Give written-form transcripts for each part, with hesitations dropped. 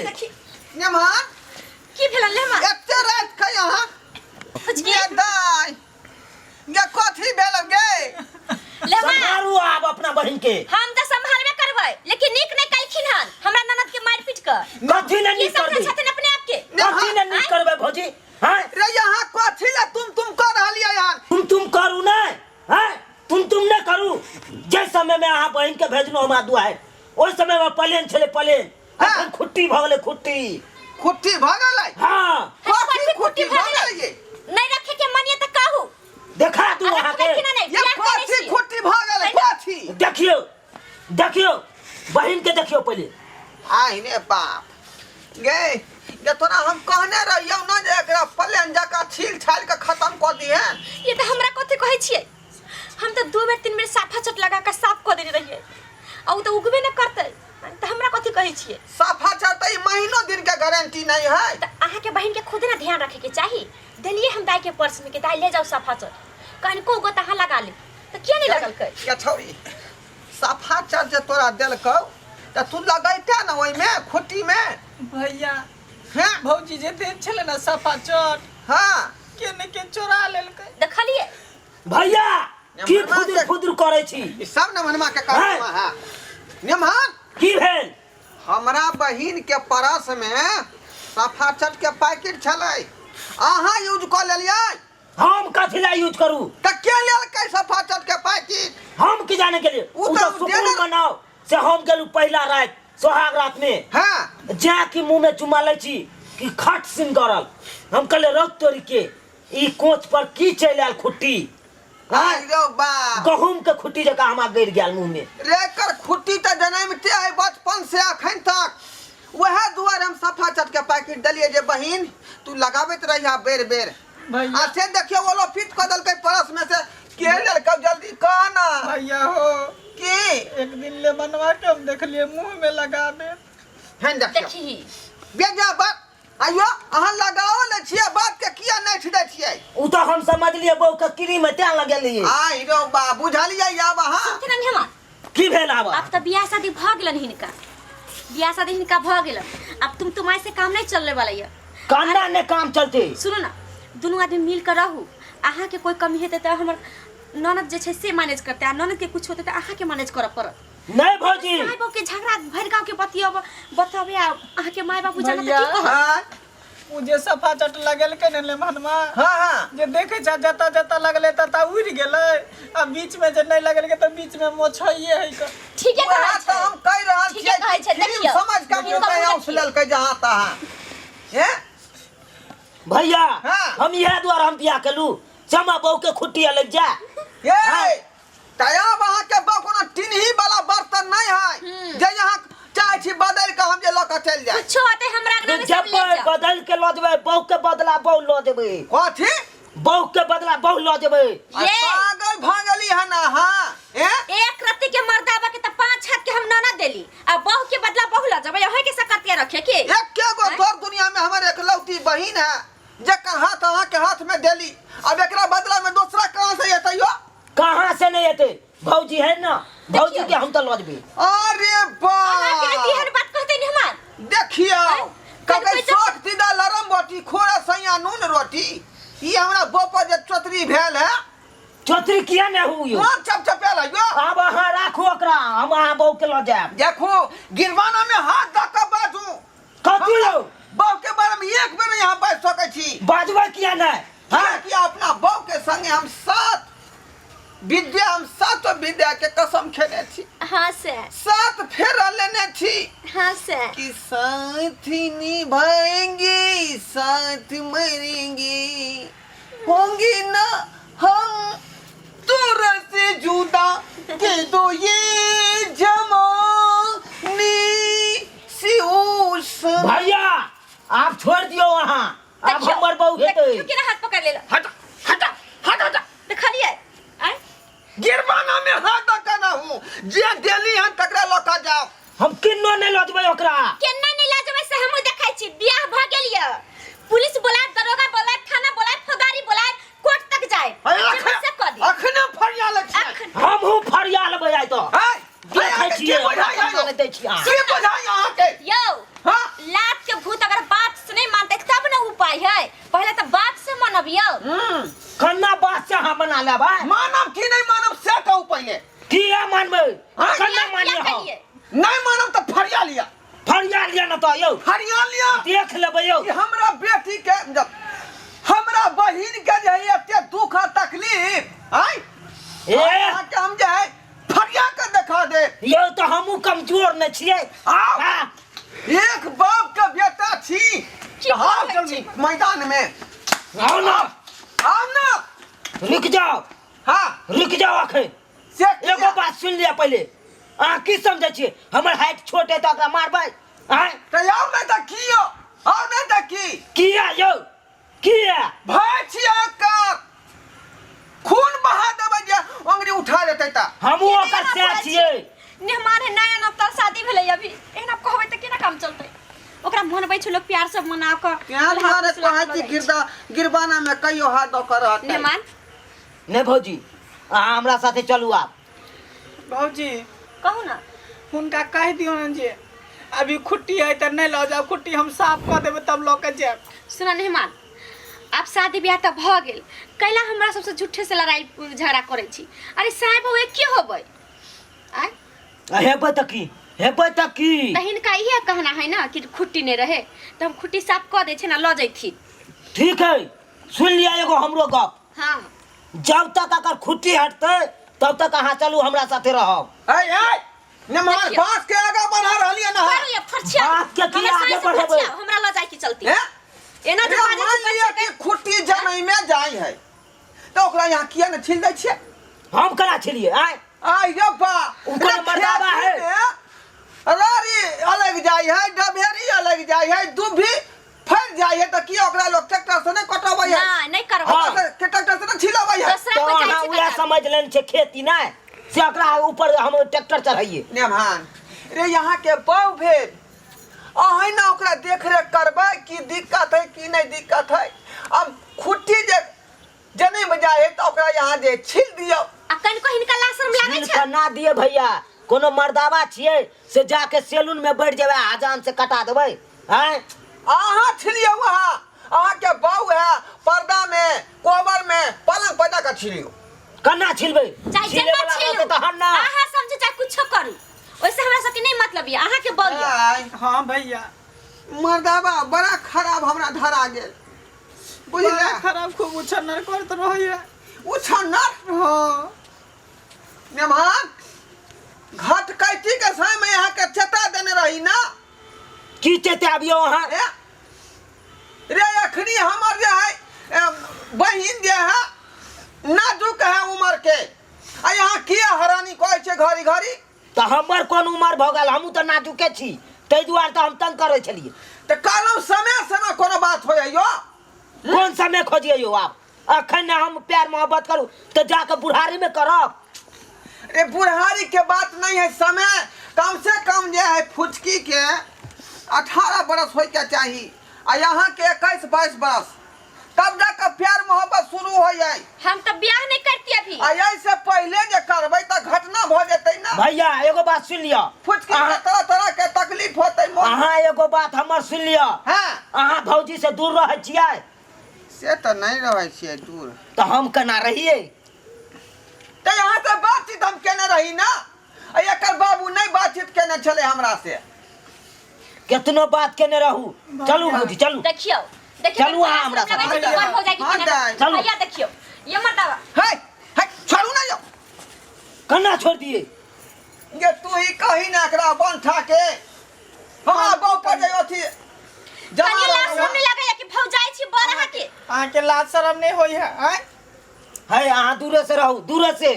नेमा की भेल लेमा एते रात के यहां ये दाई ये कथी भेल गे लेमा संभालू आप अपना बहन के हम त संभालबे करबै लेकिन नीक नै कलखिन हन हमरा ननद के मार पीट के कथी न नीक करबे छथिन अपने आप के कथी न नीक करबे भौजी हैं रे यहां कथी ला तुम कर रहलिए यार तुम करू ना हैं तुम न करू जे समय में अहाँ बहन के भेजनो हमरा दुआर ओइ समय में प्लेन छले प्लेन अखन खुट्टी भ गेलै खुट्टी भ गेलै हां कथी खुट्टी भ गेलै ये नै रखे के मनिए त कहू देखा दू अहाँ के ये कथी खुट्टी भ गेलै कथी देखियो बहन के देखियो पहले आई ने बाप गे ये तोरा हम कहने रहियो ना जे एकरा प्लेन जका छील छाल के खत्म कर दिए ये त हमरा कथि कहै छियै हम त 2 बेर 3 बेर साफा चट लगा के साफ कर देने रहिए औ त उगबे न करतै त हमरा कथि कहै छियै साफा चट ई महीनो दिन के गारंटी नहीं है त अहाँ के बहन के खुद ना ध्यान रखे के चाहिए देलिए हम दाई के पर्स में के दाई ले जाओ साफा चट कहीं को गो तहां लगा ले त किया नहीं लगल कै क्या छौरी साफा चट जे तोरा देलकौ त तू लगैते न ओइ में खुट्टी में भैया हैं भौजी जे देन छले ना सफा चट हां केने के चोरा लेलकै देखलिए भैया की खुदुर करे छी ई सब न मनमा के काम है नेमान की भेल हमरा बहिन के परस में सफा चट के पैकेट छलै आहा यूज कर लेलियै हम कथी ला यूज करू त के लेलकै सफा चट के पैकेट हम की जाने के लिए उ उ तो तो सुकून बनाओ से हम गेलू पहला रात सोहाग रात में हां जा की मुंह में चुमा ले छी कि खट सिन करल हम कहले रख तोरी के ई कोच पर की चल आल खुट्टी आई रो बा गहूम के खुट्टी जका हमरा गिर गेल मुंह में रेकर खुट्टी त जनमते है बचपन से अखन तक वह दुआर हम सफा चट के पैकेट दलिए जे बहिन तू लगाबैत रहिया बेर बेर भैया आ से देखियो वो लो फिट कर दलकै परस में से के लेलकै जल्दी कह ना भैया हो की एक दिन ले बनवा के हम देखलिए मुंह में लगाबे हेन देखियो देखी बेजा बात आयो अहाँ लगाओ ले छिए बात के किया नहीं छिदै छिए उ तो हम समझ लिए बहू के क्रीम में त्या लगेलिए आई रो बा बुझलिए अब हां सुनते नहीं हम की भेल आब अब त बियाह शादी भ गेलन हिनका बियाह शादी हिनका भ गेलन अब तुम्हारे से काम नहीं चलने वाला है कांदा ने काम चलते सुनो ना दोनों आदमी मिल कर रहू अहाँ के कोई कमी हेते त हमर ननद जे छै से मैनेज करते आ ननद के कुछ होते त अहाँ के मैनेज करब पड़त नहीं भौजी माय बाप के झगड़ा भर गांव के बतावे अहाँ के माय बाप जाना त भैया। की कहत हां उ जे सफा चट लगेलकै ने लेमनमा हां जे देखे छ जता जता लगले तता उड़ गेलै आ बीच में जे नहीं लगेलकै त बीच में मोछइए है क ठीक है वह तो हम कह रहल ठीक है कहै छै फिल्म देखियो समझ के हम कहे उस लेलकै जहां तहां हैं भैया हाँ। हम यह द्वार हम बियाह केलू चमा बहू के खुट्टी लग जा ए तया वहां के बकोना टिनही वाला बर्तन नहीं है जे यहां चाहे छी बदल के हम जे ल के चल जाए कुछ होते हमरा अंगना में सब जब ले जाओ बदल के लो देबे बहू के बदला बहू लो देबे कथी बहू के बदला बहू लो देबे ये पागल भागली है ना हां ए एक रत्ती के मर्दाबा के त 5 हाथ के हम ननद देली आ बहू के बदला बहू ला जब होय के सकतिया रखे के एक के गो तोर दुनिया में हमारे एकलौती बहिन है जेकर हाथ अहाँ के हाथ में देली अब एकरा बदला में दूसरा कहां से एतै यो कहां से नहीं आते भौजी है ना भौजी के हम तो लो देबे अरे अहाँ के बा बिहार बात कहते नहीं हमार देखियो कबे कोई सोख दीदा लरम रोटी खोरा सैया नून रोटी ई हमरा बोप जे चोतरी भेल है चौधरी किया नहीं हुई कौन चपचपेला यो अब अहाँ राखू ओकरा हम अहाँ बहू के लो जाब देखो गिरवाना में हाथ दऽ के बाजू कथी लो बहू के बारे में एक बेर यहाँ बैठ सकै छी बाजबे किया नहीं हाँ कि अपना बहू के संगे हम सात विद्या के कसम खेने छी हां से सात फेर लेने छी हां से कि साथ निभाएंगे साथ मरेंगे होंगे ना हम तुर से जुदा के दो ये जमानी सी उस भैया आप छोड़ दियो वहाँ अब हमर बहू हेतै क्यों हाथ पकड़ लेला हट हट हट हट देखलिए आय गिरवाना में हाथ दऽ ना हूं जे देली हन तकरा लका जाओ हम किन्नो नहीं लो देबै ओकरा केना नहीं लाजबे से हम देखै छी बियाह भ गेल य पुलिस बुलाए दरोगा बुलाए थाना बुलाए फौदारी बुलाए कोर्ट तक जाए अखने फरियाल छी हम हूं फरियाल बजाय तो है देखै छियै के बुझाई दै छी के बुझाई अहाँ के यो हां लात कहाँ बना ले भाई? मानव की नहीं मानव से कहू पहले। किया मानबे? हाँ, कन्ना मानिए क्या हम। करिए? नहीं मानव तो फरिया लिया। फरिया लिया न तो यो। फरिया लिया। देख लेबै यो। कि हमरा बेटी के जब हमरा बहिन के जे है एते दुख और तकलीफ आई ए के हम जे है फरिया के दिखा दे। यो तो हमहू कमजोर न छियै। आओ। हाँ। एक बाप का बेटा छी। हां चल मैदान में आओ ना। आओ ना। रुक जाओ। हां रुक जाओ अखन। से एगो बात सुन लिया पहले। अहाँ की समझे छियै? हमर हाइट छोट है तो ओकरा मारबै? हैं? तो आओ नहीं तो कियो। आओ नहीं तो की। किया यो? किया? भाई छिया का खून बहा देबै जे अंगरी उठा लेतै त। हमहू ओकर से छियै। मेहमान है नया नव तो शादी भेलै अभी एहन आप कहबै त केना काम चलतै ओकरा मनबै छै लोग प्यार से मना के प्यार मारे कहै छी गिरबाना में कहियो हाथ दो कर रहतै। मेहमान नहीं भौजी अहाँ हमरा साथे चलू आप। भौजी कहू ना हुनका कह दियो न जे अभी खुट्टी है त नहीं ल जाओ, खुट्टी हम साफ कर देबै तब ल के जाब। सुना मेहमान आप शादी ब्याह त भ गेल कैला हमरा सबसे झूठे से लड़ाई झगड़ा करै छी। अरे साहब वो की होबै आय हेबै त की? हेबै त की? तहिन का इहे कहना है ना कि खुट्टी नहीं रहे तो हम खुट्टी साफ कर दे छै ना ल जैथी। ठीक है सुन लिया एगो हमरो गप। हां जब तक अगर खुट्टी हटते तब तक अहाँ चलू हमरा साथे रहब। ए नमाज बास के आगा बढ़ा रहलिए ना। अरे ये फरछिया बात के की आगे बढ़ेबै? हमरा ल जाय की चलती हैं एना जे मान लिया कि खुट्टी जनै में जाई है तो ओकरा यहाँ किया न छिल दै छियै? हम करा छलिए आय आई रे बा ओकर मर्दावा है। रारी अलग जाई है, डबेरी अलग जाई है, दुभी फैल जाई है त की ओकरा लोग ट्रैक्टर से नहीं कटबै है? ना नहीं करब हाँ। के ट्रैक्टर से नहीं छिलबै है? दूसरा तो को अहाँ जाय उहे छी समझ लेन छै खेती नहीं से ओकरा ऊपर हम ट्रैक्टर चढ़ाइए। नेमान रे यहाँ के बाऊ भेल अहीं ना ओकरा देख रेख करबै की दिक्कत है की नहीं दिक्कत है। अब खुट्टी जे जने बजाए है तो ओकरा यहाँ जे छिल दियो। अकन को हिनका लाशरम लागे छिल छै के ना दिए भैया कोनो मर्दावा छियै से जाके सैलून में बैठ जेबै आजान से कटा देबै हैं? अहाँ छिलियो वहाँ अहाँ के बाऊ है पर्दा में कोबर में पलंग पैदा कर छिलियो। कन्ना छिलबै? चाहे छिले जन्म वाला छिलू रहतै तहन ना। आहा समझे चाहे कुछो करू ओइसे हमरा सबके नहीं मतलब ये आहा के बोलिए। आय, हाँ भैया मर्दावा बड़ा खराब हमरा धरा गेल बुझले। बड़ा खराब खूब उछन्नर करत रहैया। उछन्नर हाँ नेमान घट कैटी के समय में यहाँ के चेता देने रही ना। की चेते आबियो अहाँ? ए, रे अखनी हमर जे है बहिन जे है नाजुक है उम्र के आ यहाँ किया हरानी कहै छै घड़ी घड़ी। तो हमर कोन उम्र भ गेल? हमहू तो नाजुके छी तै दुआरे तो हम तंग करे छलिए। तो कहलौं समय से ना कोनो बात हो जाइयो। कौन समय खोजिए यो आप? अखन हम प्यार मोहब्बत करू तो जाके बुढ़ारी में करब। रे बुढ़ारी के बात नहीं है, समय कम से कम जे है फुचकी के 18 बरस होय के चाहिए आ यहाँ के 21-22 बरस तब जाकर प्यार मोहब्बत शुरू हो जाए। हम तो ब्याह नहीं करती अभी। आ से पहले जे करबै तो घटना भ जेतै ना। भैया एगो बात सुन लिया। फुचकी के तरह तरह के तकलीफ होतै। अहाँ एगो बात हमर सुन लिया। हाँ अहाँ भौजी से दूर रहे छियै से तो नहीं रहे छियै दूर तो हम केना रहिए? तो यहाँ से बातचीत हम केने रही ना। एकर बाबू नहीं बातचीत केने चले हमरा से। कितनो बात केने रहू। चलू भौजी चलू देखियो देखियो चलू अहाँ हमरा साथ। हो जाएगी हाँ, जाए। चलू। भैया देखियो ये मर्दावा है छोड़ू ना जाओ। कन्ना छोड़ दिए? ये तू ही कही ना एकरा बंठा के हमरा बाप पर जे अथी कनी लाशरम नहीं लागे कि भौ जाय छी बरहा के अहाँ के लाज शरम नहीं होई है? आय है अहाँ दूरे से रहू दूरे से।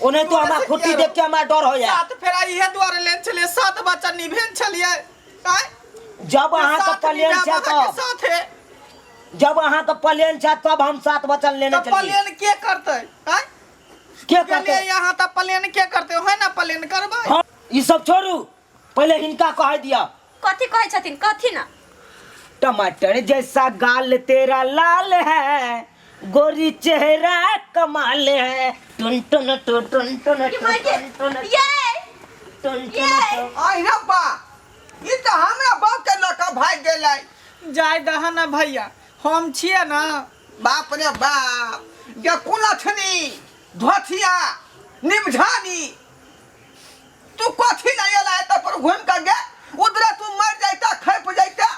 ओने तो हमरा खुट्टी देख के हमरा डर हो जाए। साथ फेरा इहे दुआरे लेन छलिए 7 बच्चा निभेन छलिए। आय जब अहाँ का प्लेन छै तब साथे जब अहाँ का प्लेन छै तब हम 7 वचन लेने तो चलिए। प्लेन के करते? आय के गेलिए करते? यहाँ तो प्लेन के करते है ना? प्लेन करबै। हाँ, ई सब छोड़ू पहले हिनका कह दिया। कथी कहै छथिन कथी ना टमाटर जैसा गाल तेरा लाल है गोरी चेहरा कमाल है टुन टुन टुन टुन टुन टुन ये टुन ये आई रे बा ई तो हमरा बाप के लका भाग गेलै। जाय दहा ना भैया हम छिए ना। बाप रे बाप या कुलछनी धोथिया निमझानी तू कथी नहीं लाए तो पर घूम कर गे उधर तू मर जाता खप जाता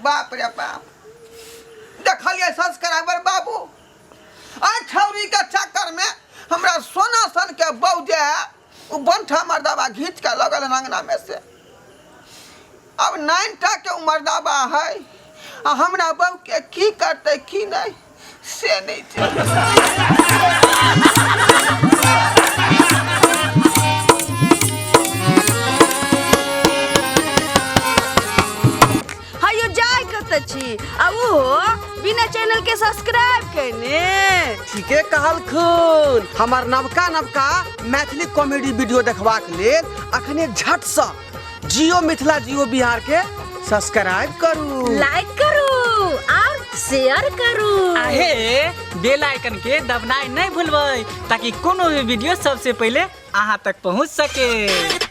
बाप रे बाप देखलिए सब्सक्राइबर बाबू छौरी के चक्कर में हमरा सोना सन के बहू जे है वो बंठा मर्दाबा घींच के लगल अंगना में से अब 9टा के मर्दाबा है आ हमरा बहू के की करते की नहीं से नहीं हायो जाय कत छी आ वो बिना चैनल के सब्सक्राइब करने ठीके कहल खून हमार नवका मैथिली कॉमेडी वीडियो देखबाक लेल अखने झट से जियो मिथिला जियो बिहार के सब्सक्राइब करू लाइक करू और शेयर करू आहे बेल आइकन के दबनाई नहीं भूलबै ताकि कोनो भी वीडियो सबसे पहले अहाँ तक पहुंच सके।